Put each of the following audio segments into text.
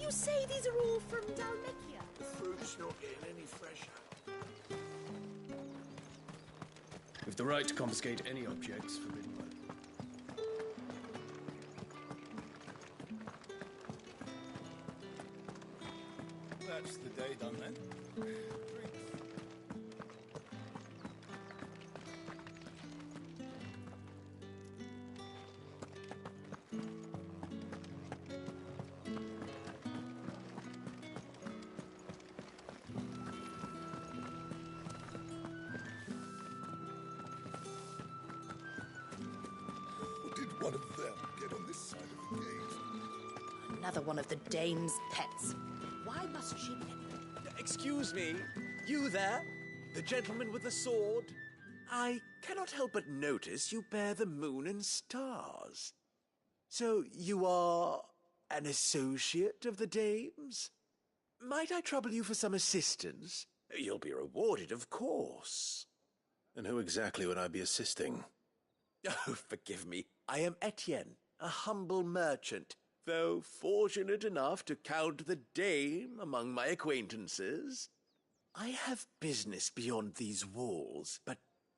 you say these are all from Dalmatia? The fruit's not getting any fresher. We've the right to confiscate any objects forbidden by law. That's the day done then. Did one of them get on this side of the gate? Another one of the dame's pets. Why must she pet them? Excuse me, you there? The gentleman with the sword? I cannot help but notice you bear the moon and stars. So you are an associate of the dame's? Might I trouble you for some assistance? You'll be rewarded, of course. And who exactly would I be assisting? Oh, forgive me. I am Etienne, a humble merchant, though fortunate enough to count the dame among my acquaintances. I have business beyond these walls, but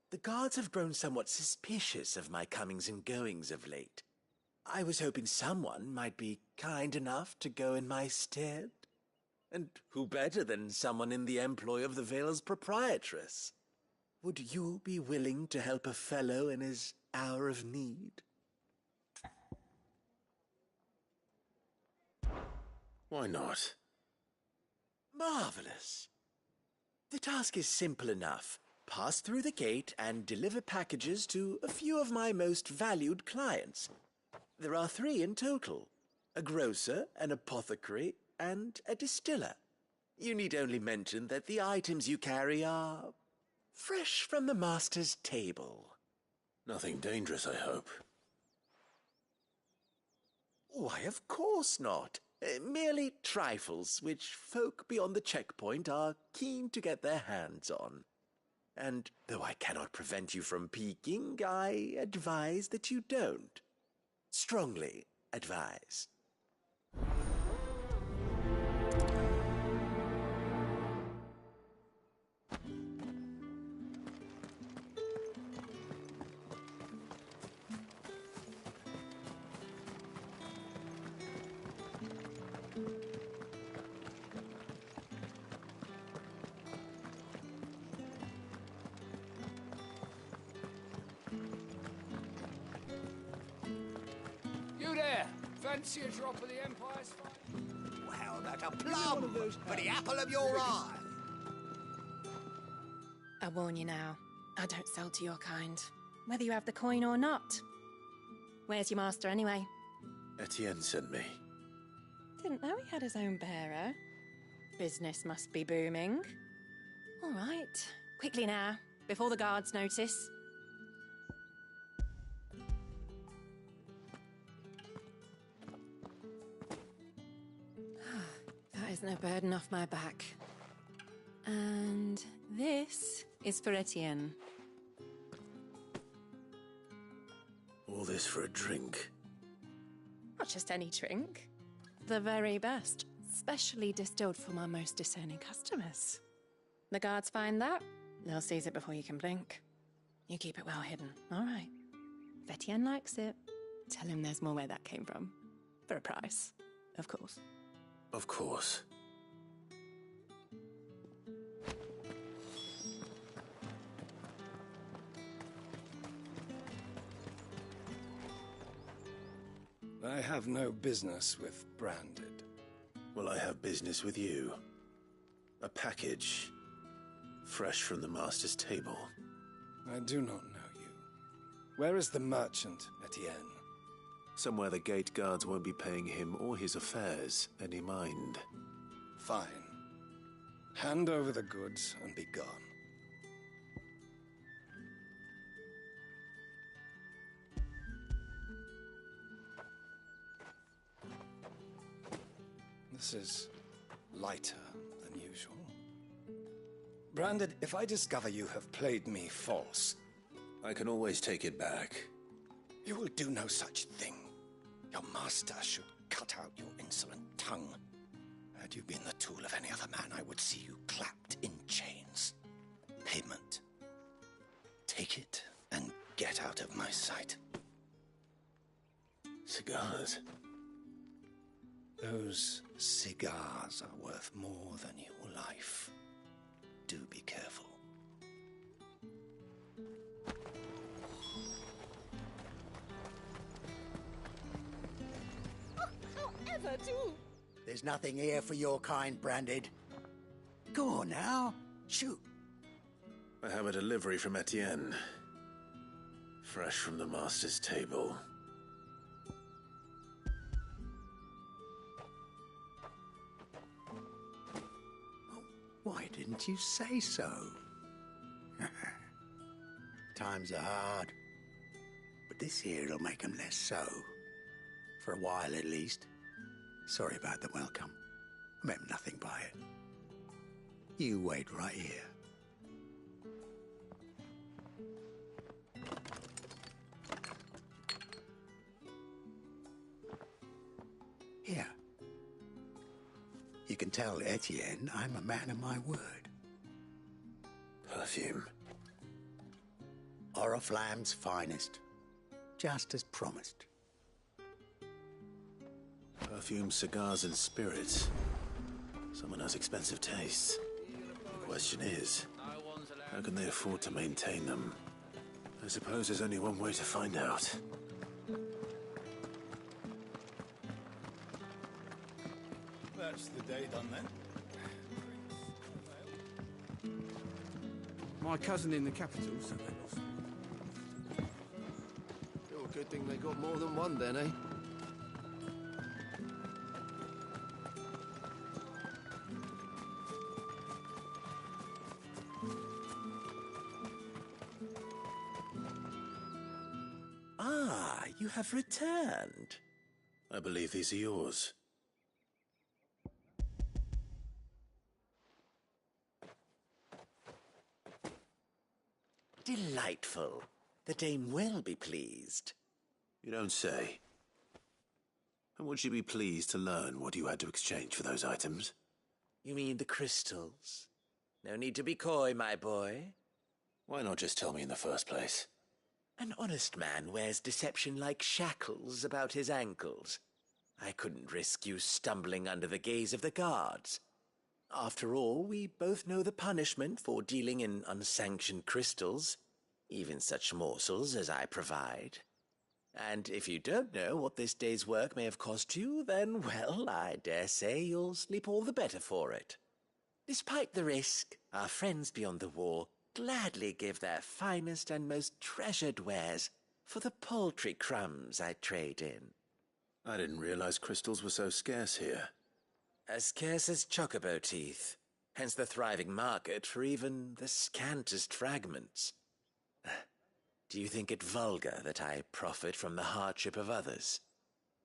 the guards have grown somewhat suspicious of my comings and goings of late. I was hoping someone might be kind enough to go in my stead. And who better than someone in the employ of the Vale's proprietress? Would you be willing to help a fellow in his hour of need? Why not? Marvelous. The task is simple enough. Pass through the gate and deliver packages to a few of my most valued clients. There are 3 in total: a grocer, an apothecary, and a distiller. You need only mention that the items you carry are fresh from the master's table. Nothing dangerous, I hope. Why, of course not. Merely trifles which folk beyond the checkpoint are keen to get their hands on. And though I cannot prevent you from peeking, I advise that you don't. Strongly advise. You there! Fancy a drop of the Empire's fight? How about a plum for the apple of your eye? I warn you now, I don't sell to your kind, whether you have the coin or not. Where's your master anyway? Etienne sent me. Didn't know he had his own bearer. Business must be booming. All right, quickly now, before the guards notice. That is no burden off my back. And this is for Etienne. All this for a drink. Not just any drink. The very best, specially distilled for my most discerning customers. The guards find that, they'll seize it before you can blink. You keep it well hidden, all right? If Etienne likes it, tell him there's more where that came from. For a price, of course. Of course. I have no business with branded. Well, I have business with you. A package. Fresh from the master's table. I do not know you. Where is the merchant, Etienne? Somewhere the gate guards won't be paying him or his affairs any mind. Fine. Hand over the goods and be gone. This is lighter than usual. Branded, if I discover you have played me false... I can always take it back. You will do no such thing. Your master should cut out your insolent tongue. Had you been the tool of any other man, I would see you clapped in chains. Payment. Take it and get out of my sight. Cigars. Those cigars are worth more than your life. Do be careful. However, do. There's nothing here for your kind, Branded. Go on now. Shoot. I have a delivery from Etienne. Fresh from the master's table. Why didn't you say so? Times are hard. But this here'll make 'em less so. For a while, at least. Sorry about the welcome. I meant nothing by it. You wait right here. Here. You can tell Etienne I'm a man of my word. Perfume. Oriflamme's finest. Just as promised. Perfume, cigars, and spirits. Someone has expensive tastes. The question is, how can they afford to maintain them? I suppose there's only one way to find out. That's the day done then. My cousin in the capital said they lost. Oh, good thing they got more than one then, eh? Ah, you have returned. I believe these are yours. Delightful. The dame will be pleased. You don't say. And would she be pleased to learn what you had to exchange for those items? You mean the crystals? No need to be coy, my boy. Why not just tell me in the first place? An honest man wears deception like shackles about his ankles. I couldn't risk you stumbling under the gaze of the guards. After all, we both know the punishment for dealing in unsanctioned crystals, even such morsels as I provide. And if you don't know what this day's work may have cost you, then, well, I dare say you'll sleep all the better for it. Despite the risk, our friends beyond the wall gladly give their finest and most treasured wares for the paltry crumbs I trade in. I didn't realize crystals were so scarce here. As scarce as chocobo teeth, hence the thriving market for even the scantest fragments. Do you think it vulgar that I profit from the hardship of others?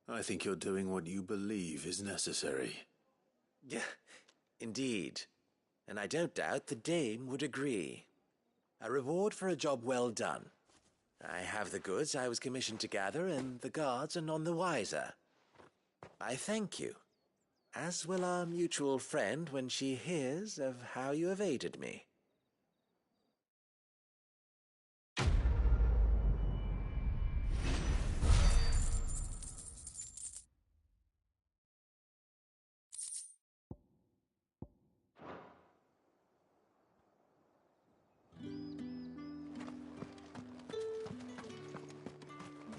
I think you're doing what you believe is necessary. Indeed, and I don't doubt the dame would agree. A reward for a job well done. I have the goods I was commissioned to gather, and the guards are none the wiser. I thank you, as will our mutual friend when she hears of how you have aided me.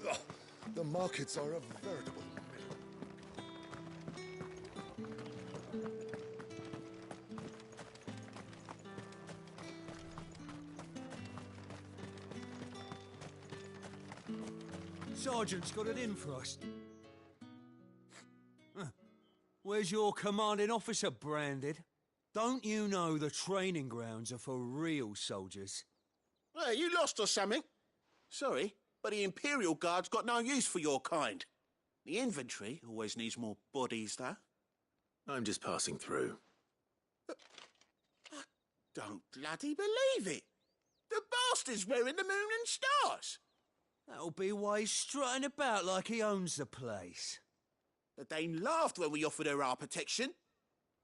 Ugh, the markets are a veritable Sergeant's got it in for us. Where's your commanding officer, Branded? Don't you know the training grounds are for real soldiers? Hey, you lost or something? Sorry, but the Imperial Guard's got no use for your kind. The infantry always needs more bodies, though. I'm just passing through. I don't bloody believe it. The bastard's wearing the moon and stars. That'll be why he's strutting about like he owns the place. The dame laughed when we offered her our protection.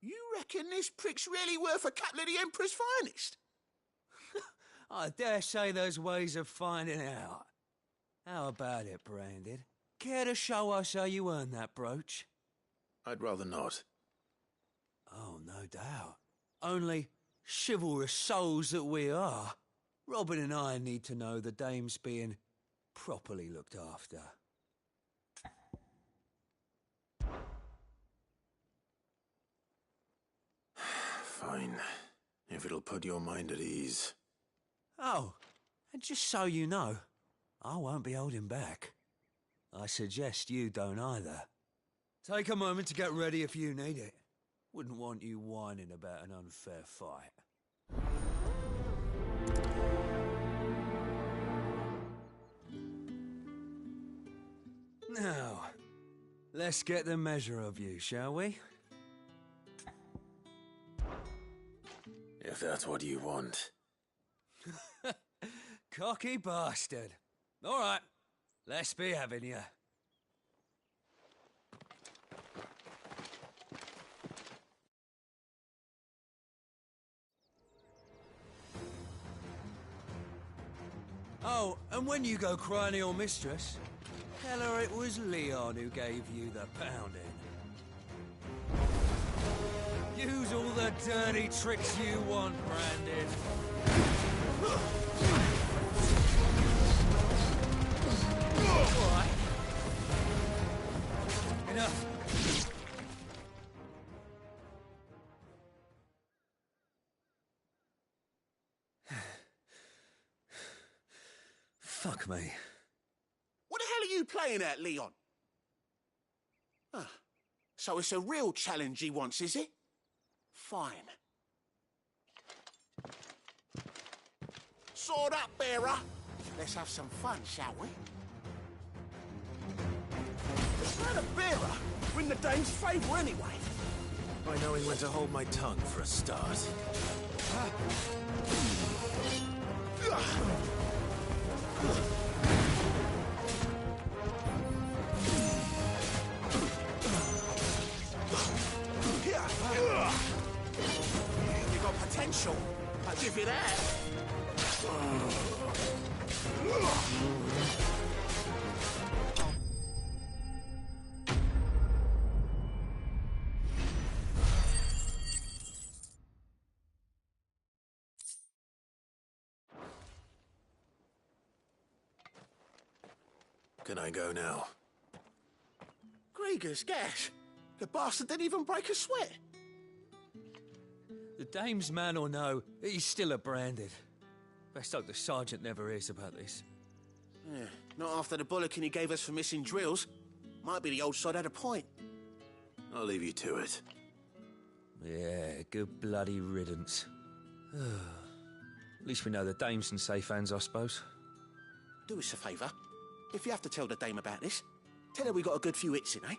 You reckon this prick's really worth a couple of the Emperor's finest? I dare say there's ways of finding out. How about it, Branded? Care to show us how you earned that brooch? I'd rather not. Oh, no doubt. Only chivalrous souls that we are, Robin and I need to know the dame's being properly looked after. Fine. If it'll put your mind at ease. Oh, and just so you know, I won't be holding back. I suggest you don't either. Take a moment to get ready if you need it. Wouldn't want you whining about an unfair fight. Now, let's get the measure of you, shall we? If that's what you want. Cocky bastard. All right, let's be having you. Oh, and when you go crying to your mistress, tell her it was Leon who gave you the pounding. Use all the dirty tricks you want, Branded. All right. Enough. Fuck me. What the hell are you playing at, Leon? Ah, so it's a real challenge he wants, is it? Fine. Sword up, bearer. Let's have some fun, shall we? Try the bearer. Win the dame's favour anyway. By knowing when to hold my tongue for a start. You got potential. I'll give you that. Can I go now? Grieger's gas. The bastard didn't even break a sweat. The dame's man or no, he's still a Branded. Best hope the sergeant never hears about this. Yeah, not after the bullocking he gave us for missing drills. Might be the old sod had a point. I'll leave you to it. Yeah, good bloody riddance. At least we know the dame's in safe hands, I suppose. Do us a favour. If you have to tell the dame about this, tell her we got a good few hits in, eh?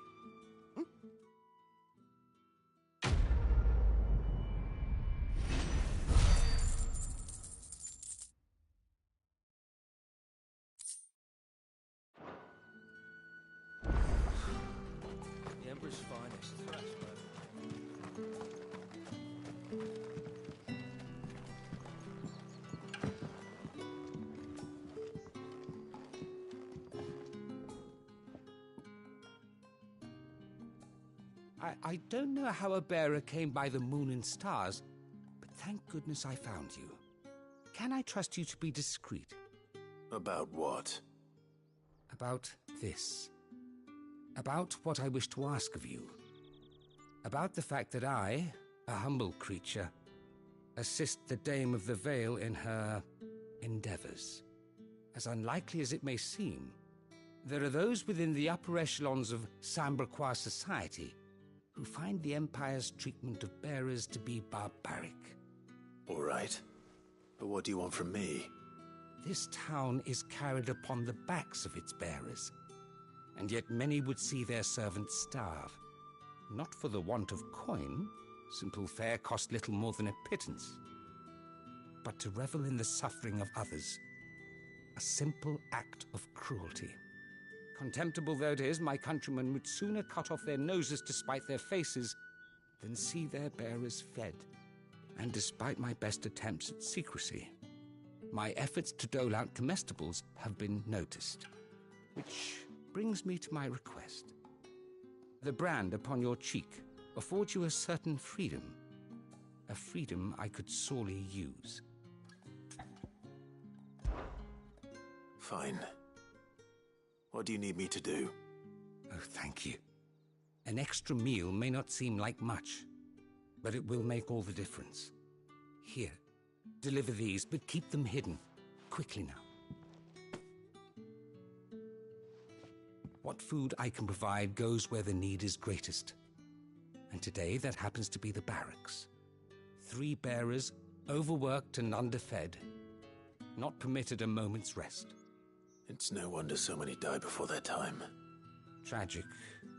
The Emperor's finest thrash, I don't know how a bearer came by the moon and stars, but thank goodness I found you. Can I trust you to be discreet? About what? About this. About what I wish to ask of you. About the fact that I, a humble creature, assist the Dame of the Vale in her endeavors. As unlikely as it may seem, there are those within the upper echelons of Samberquois society who find the Empire's treatment of bearers to be barbaric. All right. But what do you want from me? This town is carried upon the backs of its bearers, and yet many would see their servants starve. Not for the want of coin, simple fare cost little more than a pittance, but to revel in the suffering of others, a simple act of cruelty. Contemptible though it is, my countrymen would sooner cut off their noses to spite their faces than see their bearers fed. And despite my best attempts at secrecy, my efforts to dole out comestibles have been noticed. Which brings me to my request. The brand upon your cheek affords you a certain freedom. A freedom I could sorely use. Fine. What do you need me to do? Oh, thank you. An extra meal may not seem like much, but it will make all the difference. Here, deliver these, but keep them hidden. Quickly now. What food I can provide goes where the need is greatest. And today that happens to be the barracks. 3 bearers, overworked and underfed, not permitted a moment's rest. It's no wonder so many die before their time. Tragic,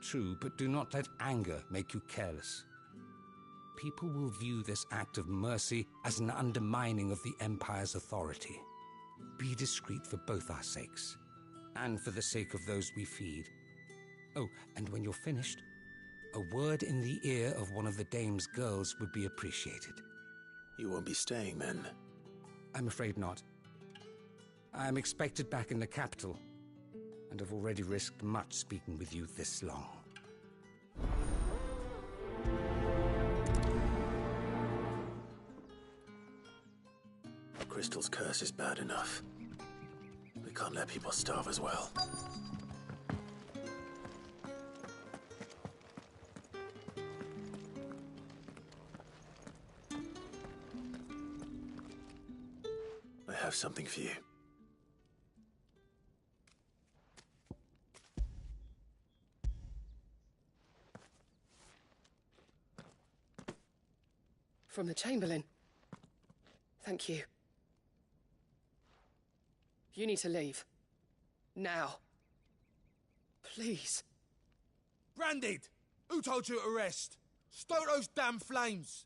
true, but do not let anger make you careless. People will view this act of mercy as an undermining of the Empire's authority. Be discreet for both our sakes, and for the sake of those we feed. Oh, and when you're finished, a word in the ear of one of the dame's girls would be appreciated. You won't be staying then? I'm afraid not. I'm expected back in the capital, and have already risked much speaking with you this long. Crystal's curse is bad enough. We can't let people starve as well. I have something for you. From the Chamberlain. Thank you. You need to leave. Now. Please. Branded! Who told you to rest? Stoke those damn flames!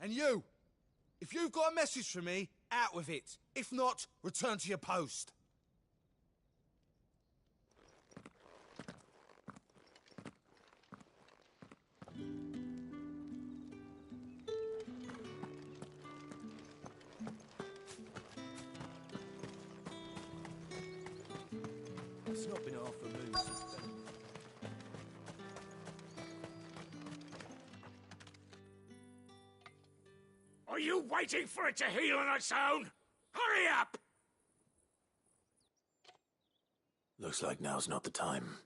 And you! If you've got a message for me, out with it. If not, return to your post. It's not been half a moon since then. Are you waiting for it to heal on its own? Hurry up! Looks like now's not the time.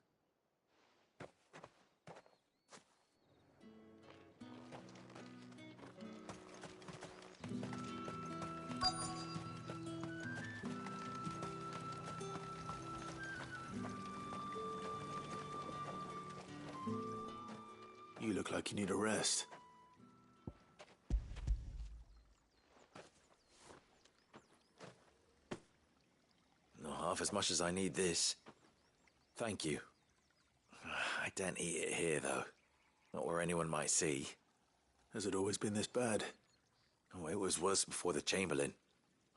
You look like you need a rest. Not half as much as I need this. Thank you. I don't eat it here, though. Not where anyone might see. Has it always been this bad? Oh, it was worse before the Chamberlain.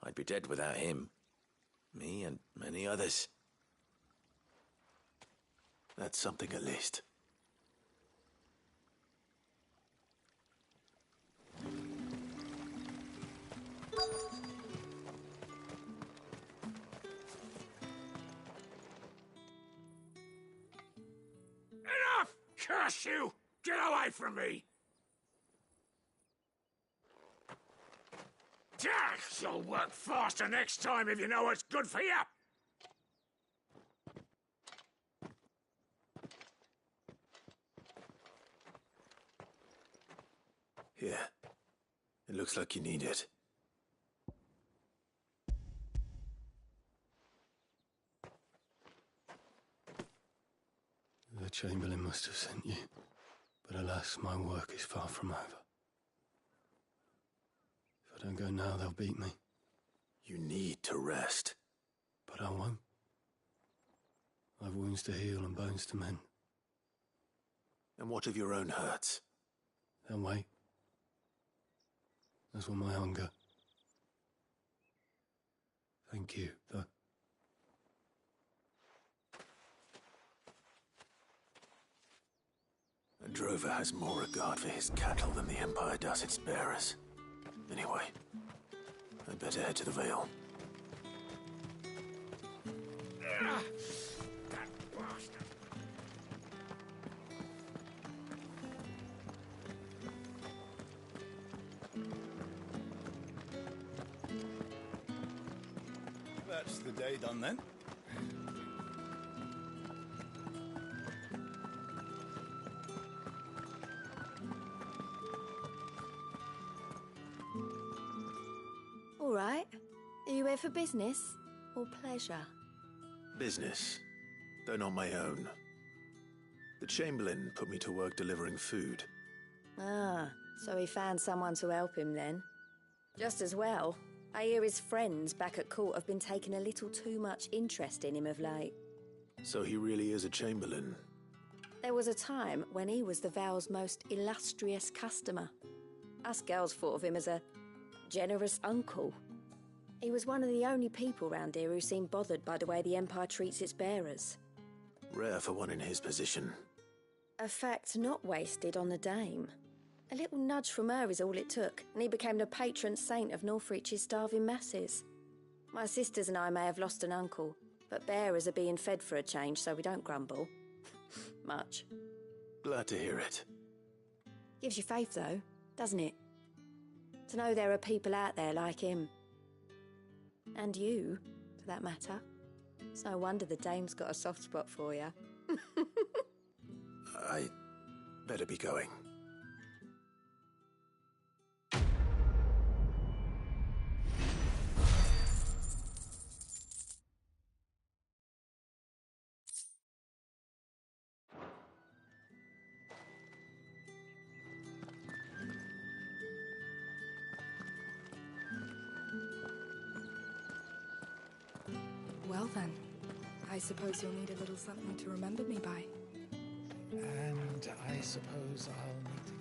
I'd be dead without him. Me and many others. That's something at least. Enough! Curse you! Get away from me! You'll work faster next time if you know what's good for you! Here. It looks like you need it. The Chamberlain must have sent you, but alas, my work is far from over. If I don't go now, they'll beat me. You need to rest. But I won't. I've wounds to heal and bones to mend. And what of your own hurts? They'll wait. As will my hunger. Thank you, though. A drover has more regard for his cattle than the Empire does its bearers. Anyway, I'd better head to the Vale. That bastard! That's the day done then. All right. Are you here for business or pleasure? Business, though not my own. The Chamberlain put me to work delivering food. Ah, so he found someone to help him then. Just as well. I hear his friends back at court have been taking a little too much interest in him of late. So he really is a Chamberlain. There was a time when he was the Vale's most illustrious customer. Us girls thought of him as a generous uncle. He was one of the only people round here who seemed bothered by the way the Empire treats its bearers. Rare for one in his position. A fact not wasted on the dame. A little nudge from her is all it took, and he became the patron saint of Northreach's starving masses. My sisters and I may have lost an uncle, but bearers are being fed for a change, so we don't grumble. Much. Glad to hear it. Gives you faith, though, doesn't it? To know there are people out there like him. And you, for that matter. It's no wonder the dame's got a soft spot for you. I better be going. Well then, I suppose you'll need a little something to remember me by. And I suppose I'll need